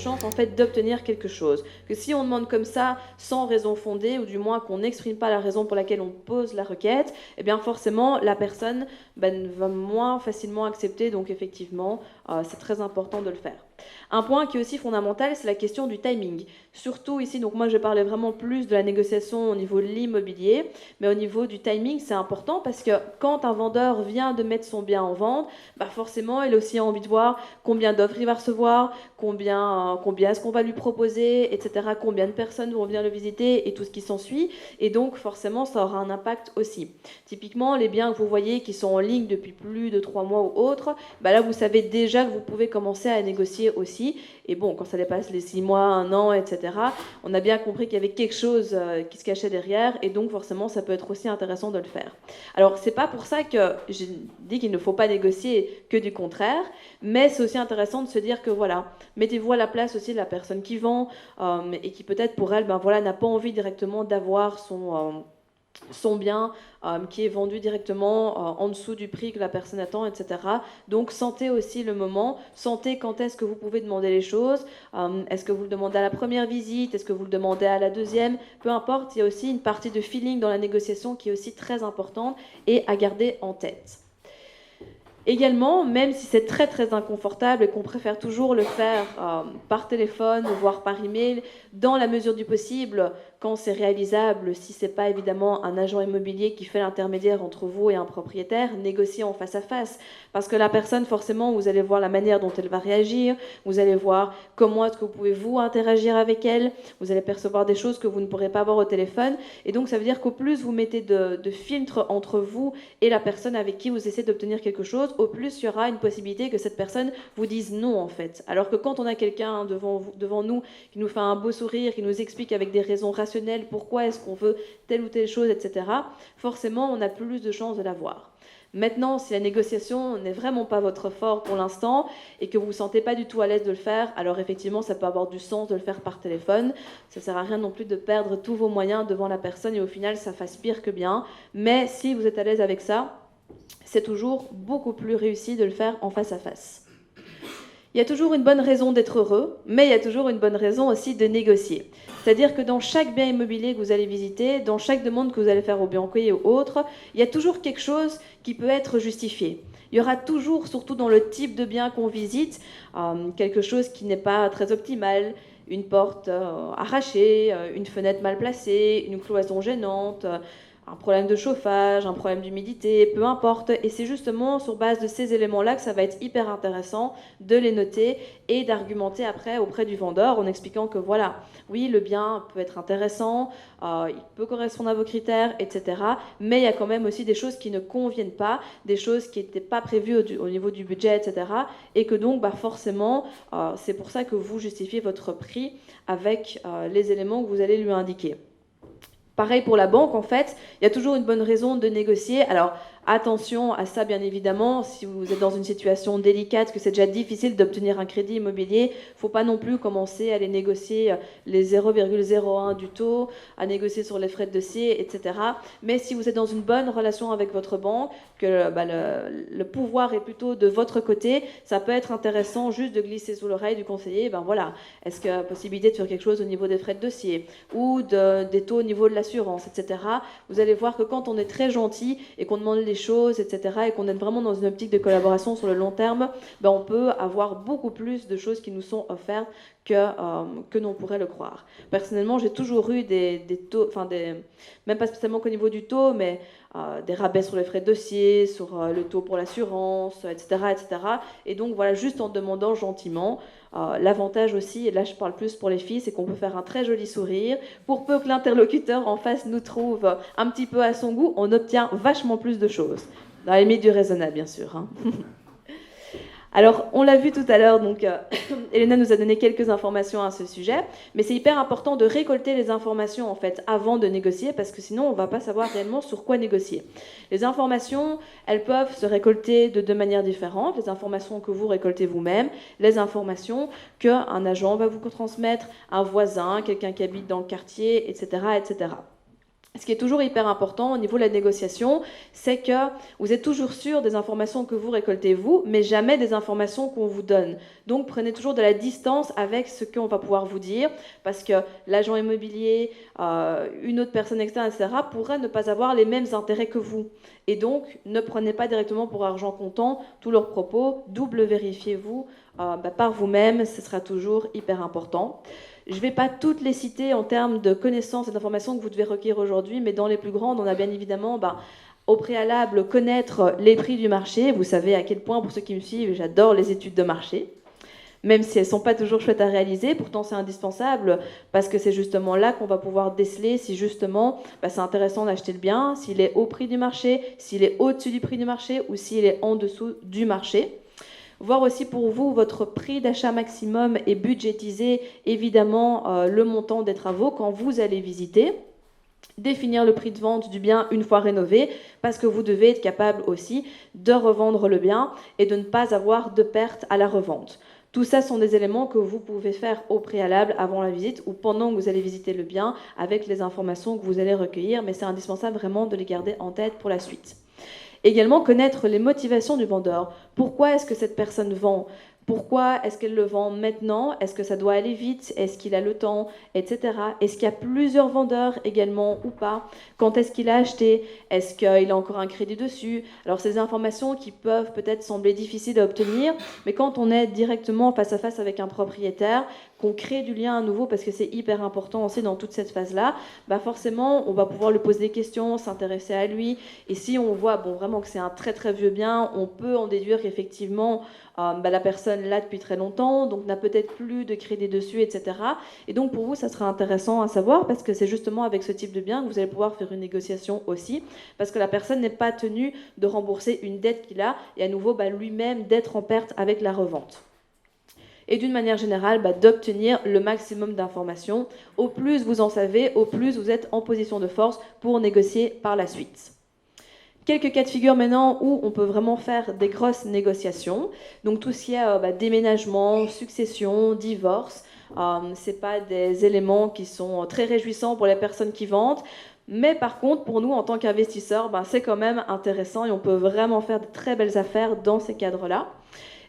chances en fait d'obtenir quelque chose. Que si on demande comme ça, sans raison fondée, ou du moins qu'on n'exprime pas la raison pour laquelle on pose la requête, eh bien forcément la personne va moins facilement accepter, donc effectivement c'est très important de le faire. Un point qui est aussi fondamental, c'est la question du timing. Surtout ici, donc moi je parlais vraiment plus de la négociation au niveau de l'immobilier, mais au niveau du timing, c'est important parce que quand un vendeur vient de mettre son bien en vente, forcément il a aussi envie de voir combien d'offres il va recevoir, combien est-ce qu'on va lui proposer, etc., combien de personnes vont venir le visiter et tout ce qui s'ensuit, et donc forcément ça aura un impact aussi. Typiquement, les biens que vous voyez qui sont en ligne depuis plus de 3 mois ou autres, là vous savez déjà que vous pouvez commencer à négocier aussi, et bon, quand ça dépasse les 6 mois, 1 an, etc., on a bien compris qu'il y avait quelque chose qui se cachait derrière, et donc forcément ça peut être aussi intéressant de le faire. Alors c'est pas pour ça que j'ai dit qu'il ne faut pas négocier, que du contraire, mais c'est aussi intéressant de se dire que voilà, mettez-vous à la place aussi de la personne qui vend et qui peut-être pour elle n'a pas envie directement d'avoir son bien qui est vendu directement en dessous du prix que la personne attend, etc. Donc sentez aussi le moment, sentez quand est-ce que vous pouvez demander les choses, est-ce que vous le demandez à la première visite, est-ce que vous le demandez à la deuxième, peu importe, il y a aussi une partie de feeling dans la négociation qui est aussi très importante et à garder en tête. Également, même si c'est très très inconfortable et qu'on préfère toujours le faire par téléphone, voire par email, dans la mesure du possible, quand c'est réalisable, si ce n'est pas évidemment un agent immobilier qui fait l'intermédiaire entre vous et un propriétaire, négociez en face à face. Parce que la personne, forcément, vous allez voir la manière dont elle va réagir, vous allez voir comment est-ce que vous pouvez vous interagir avec elle, vous allez percevoir des choses que vous ne pourrez pas voir au téléphone. Et donc ça veut dire qu'au plus vous mettez de filtres entre vous et la personne avec qui vous essayez d'obtenir quelque chose, au plus il y aura une possibilité que cette personne vous dise non en fait. Alors que quand on a quelqu'un devant nous qui nous fait un beau sourire, qui nous explique avec des raisons rationnelles pourquoi est-ce qu'on veut telle ou telle chose, etc., forcément on a plus de chances de l'avoir. Maintenant, si la négociation n'est vraiment pas votre fort pour l'instant et que vous ne vous sentez pas du tout à l'aise de le faire, alors effectivement, ça peut avoir du sens de le faire par téléphone. Ça ne sert à rien non plus de perdre tous vos moyens devant la personne et au final, ça fasse pire que bien. Mais si vous êtes à l'aise avec ça, c'est toujours beaucoup plus réussi de le faire en face à face. Il y a toujours une bonne raison d'être heureux, mais il y a toujours une bonne raison aussi de négocier. C'est-à-dire que dans chaque bien immobilier que vous allez visiter, dans chaque demande que vous allez faire au banquier ou autre, il y a toujours quelque chose qui peut être justifié. Il y aura toujours, surtout dans le type de bien qu'on visite, quelque chose qui n'est pas très optimal, une porte arrachée, une fenêtre mal placée, une cloison gênante, un problème de chauffage, un problème d'humidité, peu importe. Et c'est justement sur base de ces éléments-là que ça va être hyper intéressant de les noter et d'argumenter après auprès du vendeur en expliquant que voilà, oui, le bien peut être intéressant, il peut correspondre à vos critères, etc. Mais il y a quand même aussi des choses qui ne conviennent pas, des choses qui n'étaient pas prévues au niveau du budget, etc. Et que donc, forcément, c'est pour ça que vous justifiez votre prix avec les éléments que vous allez lui indiquer. Pareil pour la banque, en fait, il y a toujours une bonne raison de négocier. Alors, attention à ça, bien évidemment, si vous êtes dans une situation délicate, que c'est déjà difficile d'obtenir un crédit immobilier, il ne faut pas non plus commencer à aller négocier les 0,01 du taux, à négocier sur les frais de dossier, etc. Mais si vous êtes dans une bonne relation avec votre banque, que le pouvoir est plutôt de votre côté, ça peut être intéressant juste de glisser sous l'oreille du conseiller, voilà, est-ce qu'il y a possibilité de faire quelque chose au niveau des frais de dossier ou des taux au niveau de l'assurance, etc. Vous allez voir que quand on est très gentil et qu'on demande les choses, etc., et qu'on est vraiment dans une optique de collaboration sur le long terme, on peut avoir beaucoup plus de choses qui nous sont offertes que l'on pourrait le croire. Personnellement, j'ai toujours eu des taux, même pas spécialement qu'au niveau du taux, mais des rabais sur les frais de dossier, sur le taux pour l'assurance, etc., etc. Et donc voilà, juste en demandant gentiment. L'avantage aussi, et là je parle plus pour les filles, c'est qu'on peut faire un très joli sourire. Pour peu que l'interlocuteur en face nous trouve un petit peu à son goût, on obtient vachement plus de choses. Dans les limites du raisonnable, bien sûr. Hein. Alors, on l'a vu tout à l'heure, donc Elena nous a donné quelques informations à ce sujet, mais c'est hyper important de récolter les informations en fait avant de négocier, parce que sinon on ne va pas savoir réellement sur quoi négocier. Les informations, elles peuvent se récolter de deux manières différentes, les informations que vous récoltez vous-même, les informations qu'un agent va vous transmettre, un voisin, quelqu'un qui habite dans le quartier, etc., etc. Ce qui est toujours hyper important au niveau de la négociation, c'est que vous êtes toujours sûr des informations que vous récoltez vous, mais jamais des informations qu'on vous donne. Donc prenez toujours de la distance avec ce qu'on va pouvoir vous dire, parce que l'agent immobilier, une autre personne externe, etc., pourrait ne pas avoir les mêmes intérêts que vous. Et donc ne prenez pas directement pour argent comptant tous leurs propos, double vérifiez-vous par vous-même, ce sera toujours hyper important. Je ne vais pas toutes les citer en termes de connaissances et d'informations que vous devez recueillir aujourd'hui, mais dans les plus grandes, on a bien évidemment au préalable connaître les prix du marché. Vous savez à quel point, pour ceux qui me suivent, j'adore les études de marché, même si elles ne sont pas toujours chouettes à réaliser. Pourtant, c'est indispensable parce que c'est justement là qu'on va pouvoir déceler si justement c'est intéressant d'acheter le bien, s'il est au prix du marché, s'il est au-dessus du prix du marché ou s'il est en dessous du marché. Voir aussi pour vous votre prix d'achat maximum et budgétiser évidemment le montant des travaux quand vous allez visiter. Définir le prix de vente du bien une fois rénové, parce que vous devez être capable aussi de revendre le bien et de ne pas avoir de perte à la revente. Tout ça sont des éléments que vous pouvez faire au préalable avant la visite ou pendant que vous allez visiter le bien avec les informations que vous allez recueillir, mais c'est indispensable vraiment de les garder en tête pour la suite. Également, connaître les motivations du vendeur. Pourquoi est-ce que cette personne vend ? Pourquoi est-ce qu'elle le vend maintenant ? Est-ce que ça doit aller vite ? Est-ce qu'il a le temps ? Etc. Est-ce qu'il y a plusieurs vendeurs également ou pas ? Quand est-ce qu'il a acheté ? Est-ce qu'il a encore un crédit dessus ? Alors, ces informations qui peuvent peut-être sembler difficiles à obtenir, mais quand on est directement face à face avec un propriétaire, qu'on crée du lien à nouveau, parce que c'est hyper important aussi dans toute cette phase-là, forcément, on va pouvoir lui poser des questions, s'intéresser à lui. Et si on voit vraiment que c'est un très très vieux bien, on peut en déduire qu'effectivement, la personne l'a depuis très longtemps, donc n'a peut-être plus de crédit dessus, etc. Et donc pour vous, ça sera intéressant à savoir, parce que c'est justement avec ce type de bien que vous allez pouvoir faire une négociation aussi, parce que la personne n'est pas tenue de rembourser une dette qu'il a, et à nouveau lui-même d'être en perte avec la revente. Et d'une manière générale, d'obtenir le maximum d'informations. Au plus vous en savez, au plus vous êtes en position de force pour négocier par la suite. Quelques cas de figure maintenant où on peut vraiment faire des grosses négociations. Donc tout ce qui est déménagement, succession, divorce, ce n'est pas des éléments qui sont très réjouissants pour les personnes qui vendent. Mais par contre, pour nous, en tant qu'investisseurs, c'est quand même intéressant et on peut vraiment faire de très belles affaires dans ces cadres-là.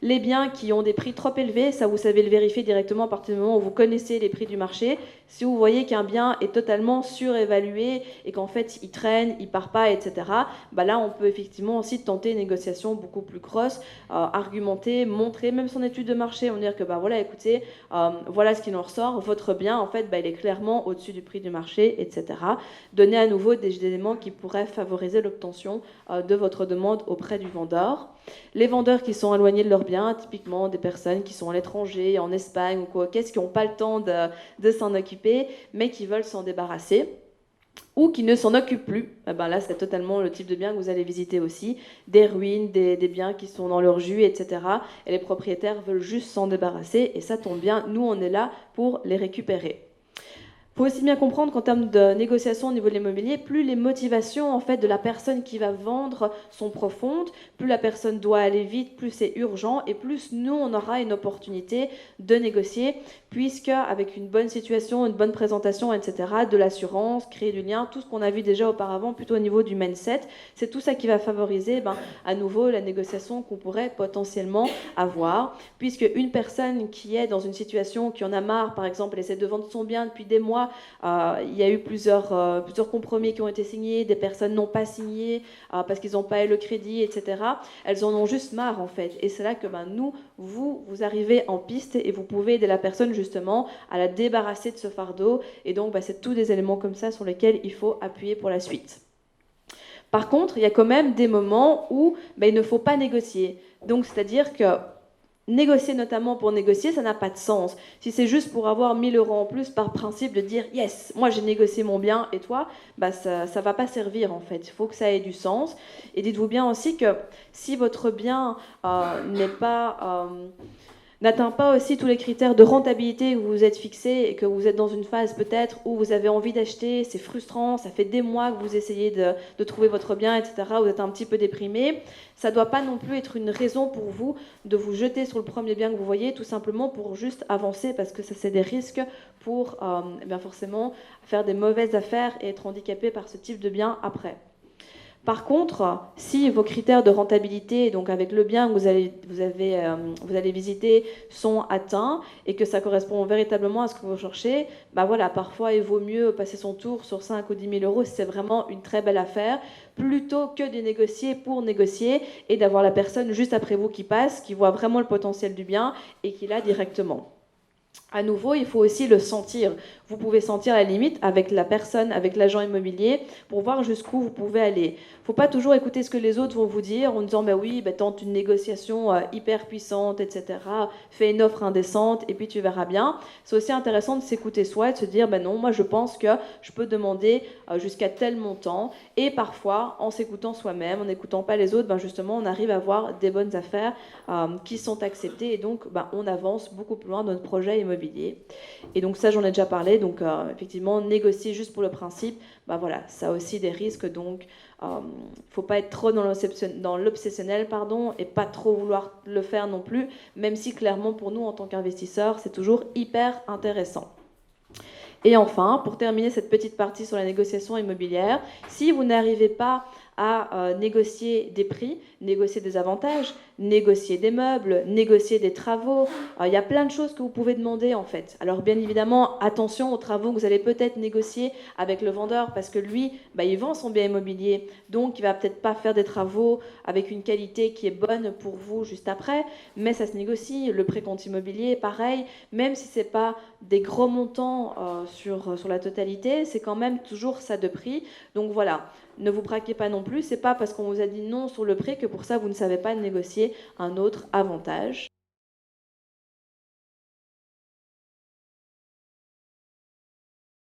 Les biens qui ont des prix trop élevés, ça vous savez le vérifier directement à partir du moment où vous connaissez les prix du marché. Si vous voyez qu'un bien est totalement surévalué et qu'en fait il traîne, il part pas, etc., là on peut effectivement aussi tenter une négociation beaucoup plus grosse, argumenter, montrer même son étude de marché, on dire que voilà, écoutez, voilà ce qu'il en ressort, votre bien en fait il est clairement au-dessus du prix du marché, etc. Donner à nouveau des éléments qui pourraient favoriser l'obtention de votre demande auprès du vendeur. Les vendeurs qui sont éloignés de leurs biens, typiquement des personnes qui sont à l'étranger, en Espagne ou quoi, qui n'ont pas le temps de s'en occuper, mais qui veulent s'en débarrasser, ou qui ne s'en occupent plus. Là, c'est totalement le type de bien que vous allez visiter aussi, des ruines, des biens qui sont dans leur jus, etc. Et les propriétaires veulent juste s'en débarrasser, et ça tombe bien, nous on est là pour les récupérer. Il faut aussi bien comprendre qu'en termes de négociation au niveau de l'immobilier, plus les motivations en fait de la personne qui va vendre sont profondes, plus la personne doit aller vite, plus c'est urgent et plus nous on aura une opportunité de négocier, puisque avec une bonne situation, une bonne présentation, etc., de l'assurance, créer du lien, tout ce qu'on a vu déjà auparavant, plutôt au niveau du mindset, c'est tout ça qui va favoriser à nouveau la négociation qu'on pourrait potentiellement avoir, puisque une personne qui est dans une situation, qui en a marre, par exemple, elle essaie de vendre son bien depuis des mois. Il y a eu plusieurs compromis qui ont été signés, des personnes n'ont pas signé parce qu'ils n'ont pas eu le crédit, etc. Elles en ont juste marre en fait. Et c'est là que vous arrivez en piste et vous pouvez aider la personne justement à la débarrasser de ce fardeau. Et donc c'est tous des éléments comme ça sur lesquels il faut appuyer pour la suite. Par contre, il y a quand même des moments où il ne faut pas négocier. Donc c'est-à-dire que négocier notamment pour négocier, ça n'a pas de sens. Si c'est juste pour avoir 1 000 € en plus par principe de dire « yes, moi j'ai négocié mon bien et toi », ça ne va pas servir en fait. Il faut que ça ait du sens. Et dites-vous bien aussi que si votre bien n'est pas n'atteint pas aussi tous les critères de rentabilité que vous vous êtes fixés et que vous êtes dans une phase peut-être où vous avez envie d'acheter, c'est frustrant, ça fait des mois que vous essayez de trouver votre bien, etc., vous êtes un petit peu déprimé, ça ne doit pas non plus être une raison pour vous de vous jeter sur le premier bien que vous voyez, tout simplement pour juste avancer, parce que ça c'est des risques pour bien forcément faire des mauvaises affaires et être handicapé par ce type de bien après. Par contre, si vos critères de rentabilité, donc avec le bien que vous allez visiter, sont atteints et que ça correspond véritablement à ce que vous cherchez, bah voilà, parfois il vaut mieux passer son tour sur 5 ou 10 000 euros si c'est vraiment une très belle affaire, plutôt que de négocier pour négocier et d'avoir la personne juste après vous qui passe, qui voit vraiment le potentiel du bien et qui l'a directement. À nouveau, il faut aussi le sentir. Vous pouvez sentir la limite avec la personne, avec l'agent immobilier, pour voir jusqu'où vous pouvez aller. Il ne faut pas toujours écouter ce que les autres vont vous dire en disant bah oui, bah, tente une négociation hyper puissante, etc. Fais une offre indécente et puis tu verras bien. C'est aussi intéressant de s'écouter soi et de se dire bah non, moi je pense que je peux demander jusqu'à tel montant. Et parfois, en s'écoutant soi-même, en n'écoutant pas les autres, ben justement, on arrive à avoir des bonnes affaires qui sont acceptées et donc ben, on avance beaucoup plus loin dans notre projet immobilier. Et donc ça, j'en ai déjà parlé. Donc effectivement, négocier juste pour le principe, ben voilà, ça a aussi des risques. Donc il ne faut pas être trop dans l'obsessionnel, et pas trop vouloir le faire non plus, même si clairement pour nous en tant qu'investisseurs, c'est toujours hyper intéressant. Et enfin, pour terminer cette petite partie sur la négociation immobilière, si vous n'arrivez pas à négocier des prix, négocier des avantages, négocier des meubles, négocier des travaux. Il y a plein de choses que vous pouvez demander en fait. Alors bien évidemment, attention aux travaux que vous allez peut-être négocier avec le vendeur parce que lui, il vend son bien immobilier, donc il va peut-être pas faire des travaux avec une qualité qui est bonne pour vous juste après, mais ça se négocie. Le précompte immobilier, pareil, même si c'est pas des gros montants sur la totalité, c'est quand même toujours ça de prix. Donc voilà, ne vous braquez pas non plus, c'est pas parce qu'on vous a dit non sur le prix que pour ça vous ne savez pas négocier un autre avantage.